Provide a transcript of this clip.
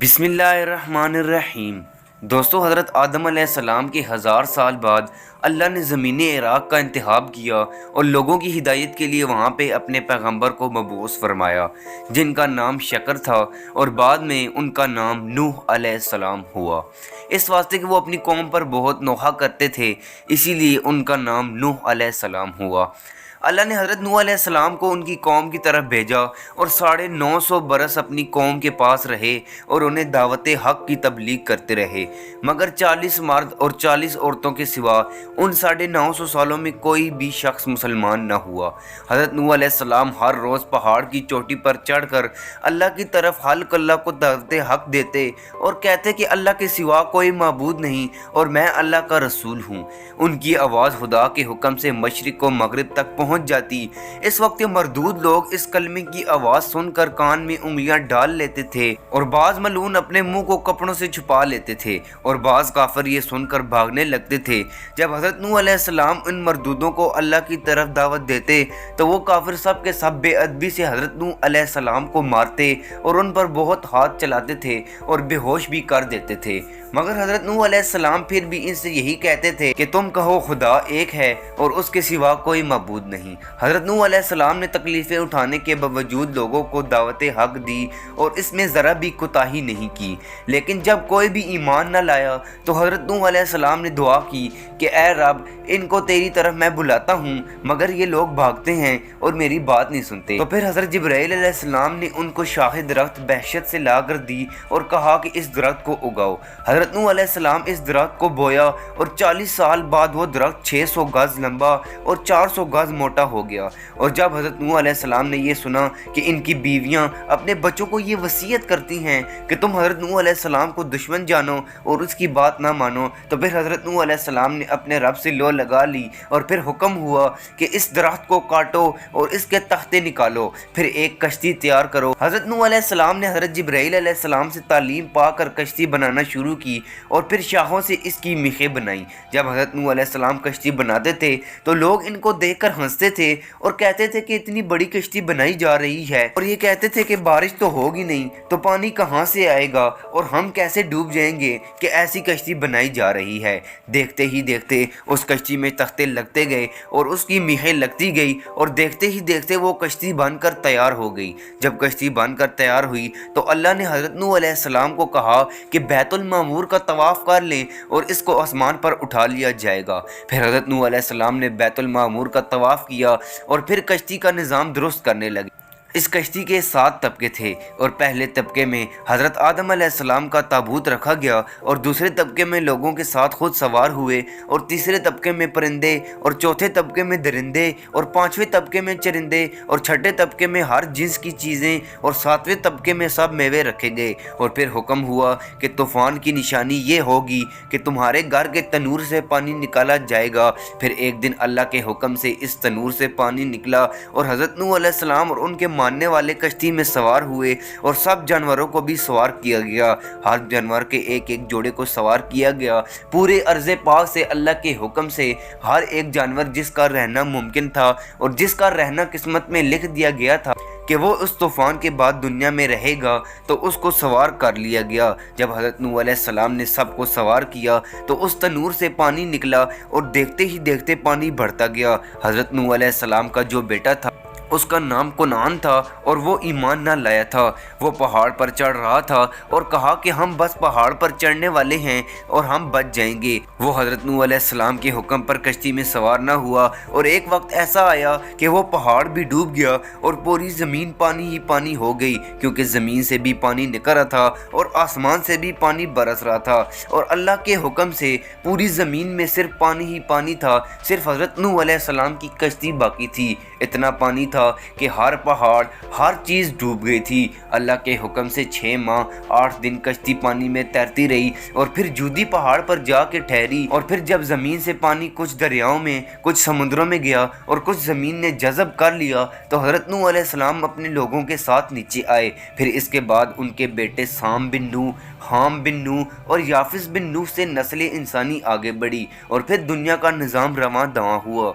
बिस्मिल्लाहिर्रहमानिर्रहीम। दोस्तों, हज़रत आदम अलैहिस्सलाम के 1000 साल बाद अल्लाह ने ज़मीन इराक़ का इंतखाब किया और लोगों की हिदायत के लिए वहाँ पे अपने पैगंबर को मबूस फरमाया, जिनका नाम शकर था और बाद में उनका नाम नूह अलैहिस्सलाम हुआ। इस वास्ते कि वो अपनी कौम पर बहुत नोहा करते थे, इसीलिए उनका नाम नूह अलैहिस्सलाम हुआ। अल्लाह ने हज़रत नूह अलैहिस्सलाम को उनकी कौम की तरफ भेजा और 950 बरस अपनी कौम के पास रहे और उन्हें दावत हक़ की तबलीग करते रहे, मगर 40 मर्द और 40 औरतों के सिवा उन 950 सालों में कोई भी शख्स मुसलमान न हुआ। हज़रत नूह अलैहिस्सलाम हर रोज़ पहाड़ की चोटी पर चढ़कर अल्लाह की तरफ अल्लाह को दावत हक़ देते और कहते कि अल्लाह के सिवा कोई माबूद नहीं और मैं अल्लाह का रसूल हूँ। उनकी आवाज़ खुदा के हुक्म से मशरिक़ व मगरिब तक पहुँच जाती। इस वक्त मरदूद लोग इस कलमे की आवाज़ सुनकर कान में उंगलियां डाल लेते थे और बाज़ मलून अपने मुंह को कपड़ों से छुपा लेते थे और बाज़ काफिर ये सुनकर भागने लगते थे। जब हज़रत नूह अलैहिस्सलाम इन मरदूदों को अल्लाह की तरफ दावत देते तो वो काफिर सब के सब बेअदबी से हज़रत नूह अलैहिस्सलाम को मारते और उन पर बहुत हाथ चलाते थे और बेहोश भी कर देते थे। मगर हज़रत नूह अलैहिस्सलाम फिर भी इनसे यही कहते थे कि तुम कहो खुदा एक है और उसके सिवा कोई मबूद नहीं। हज़रत नूह अलैहिस्सलाम ने तकलीफ़ें उठाने के बावजूद लोगों को दावत हक़ दी और इसमें ज़रा भी कोताही नहीं की। लेकिन जब कोई भी ईमान न लाया तो हज़रत नूह अलैहिस्सलाम ने दुआ की कि ए रब, इनको तेरी तरफ मैं बुलाता हूँ मगर ये लोग भागते हैं और मेरी बात नहीं सुनते। तो फिर हज़रत जिब्राईल अलैहिस्सलाम ने उनको शाह दरख्त बहशत से ला कर दी और कहा कि इस दरख्त को उगाओ। हज़रत नूह अलैहिस्सलाम इस दरख्त को बोया और 40 साल बाद वो दरख्त 600 गज़ लंबा और 400 गज़ मोटा हो गया। और जब हज़रत नूह अलैहिस्सलाम ने ये सुना कि इनकी बीवियां अपने बच्चों को ये वसीयत करती हैं कि तुम हज़रत नूह अलैहिस्सलाम को दुश्मन जानो और उसकी बात ना मानो, तो फिर हज़रत नूह अलैहिस्सलाम ने अपने रब से लो लगा ली और फिर हुक्म हुआ कि इस दरख्त को काटो और इसके तख्ते निकालो, फिर एक कश्ती तैयार करो। हज़रत नूह अलैहिस्सलाम ने हज़रत जिब्राईल अलैहिस्सलाम से तालीम पाकर कश्ती बनाना शुरू की और फिर शाहों से इसकी मीखें बनाई। जब हज़रत नूह अलैहिस्सलाम कश्ती बनाते थे तो लोग इनको देखकर हंसते थे और कहते थे कि इतनी बड़ी कश्ती बनाई जा रही है, और ये कहते थे कि बारिश तो होगी नहीं तो पानी कहाँ से आएगा और हम कैसे डूब जाएंगे कि ऐसी कश्ती बनाई जा रही है। देखते ही देखते उस कश्ती में तख्ते लगते गए और उसकी मीखें लगती गई और देखते ही देखते वो कश्ती बनकर तैयार हो गई। जब कश्ती बनकर तैयार हुई तो अल्लाह ने हज़रत नूह अलैहिस्सलाम को कहा कि बैतुल मामूर का तवाफ़ कर लें और इसको आसमान पर उठा लिया जाएगा। फिर हज़रत नूह अलैहिस्सलाम ने बैतुल मामूर का तवाफ़ किया और फिर कश्ती का निज़ाम दुरुस्त करने लगे। इस कश्ती के 7 तबके थे और पहले तबके में हज़रत आदम अलैहिस्सलाम का ताबूत रखा गया और दूसरे तबके में लोगों के साथ खुद सवार हुए और तीसरे तबके में परिंदे और चौथे तबके में दरिंदे और 5वें तबके में चरिंदे और छठे तबके में हर जिन्स की चीज़ें और 7वें तबके में सब मेवे रखे गए। और फिर हुक्म हुआ कि तूफ़ान की निशानी ये होगी कि तुम्हारे घर के तनूर से पानी निकाला जाएगा। फिर एक दिन अल्लाह के हुक्म से इस तनूर से पानी निकला और हज़रत नूह अलैहिस्सलाम और उनके मानने वाले कश्ती में सवार हुए और सब जानवरों को भी सवार किया गया। हर जानवर के एक एक जोड़े को सवार किया गया। पूरे अर्ज़े पाक से अल्लाह के हुक्म से हर एक जानवर जिसका रहना मुमकिन था और जिसका रहना किस्मत में लिख दिया गया था कि वो उस तूफ़ान के बाद दुनिया में रहेगा, तो उसको सवार कर लिया गया। जब हज़रत नूह अलैहिस्सलाम ने सबको सवार किया तो उस तनूर से पानी निकला और देखते ही देखते पानी बढ़ता गया। हज़रत नूह अलैहिस्सलाम का जो बेटा था उसका नाम कुनान था और वो ईमान ना लाया था। वो पहाड़ पर चढ़ रहा था और कहा कि हम बस पहाड़ पर चढ़ने वाले हैं और हम बच जाएंगे। वो हज़रत नूह अलैहिस्सलाम के हुक्म पर कश्ती में सवार ना हुआ और एक वक्त ऐसा आया कि वो पहाड़ भी डूब गया और पूरी ज़मीन पानी ही पानी हो गई, क्योंकि ज़मीन से भी पानी निकल रहा था और आसमान से भी पानी बरस रहा था और अल्लाह के हुक्म से पूरी ज़मीन में सिर्फ पानी ही पानी था। सिर्फ हज़रत नूह अलैहिस्सलाम की कश्ती बाकी थी। इतना पानी था कि हर पहाड़ हर चीज़ डूब गई थी। अल्लाह के हुक्म से 6 माह 8 दिन कश्ती पानी में तैरती रही और फिर जूदी पहाड़ पर जाके ठहरी। और फिर जब ज़मीन से पानी कुछ दरियाओं में कुछ समुद्रों में गया और कुछ ज़मीन ने जज़ब कर लिया तो हज़रत नूह अलैहिस्सलाम अपने लोगों के साथ नीचे आए। फिर इसके बाद उनके बेटे साम बिन नूह, हाम बिन नूह और याफिस बिन नूह से नस्ल इंसानी आगे बढ़ी और फिर दुनिया का निज़ाम रवां दवां हुआ।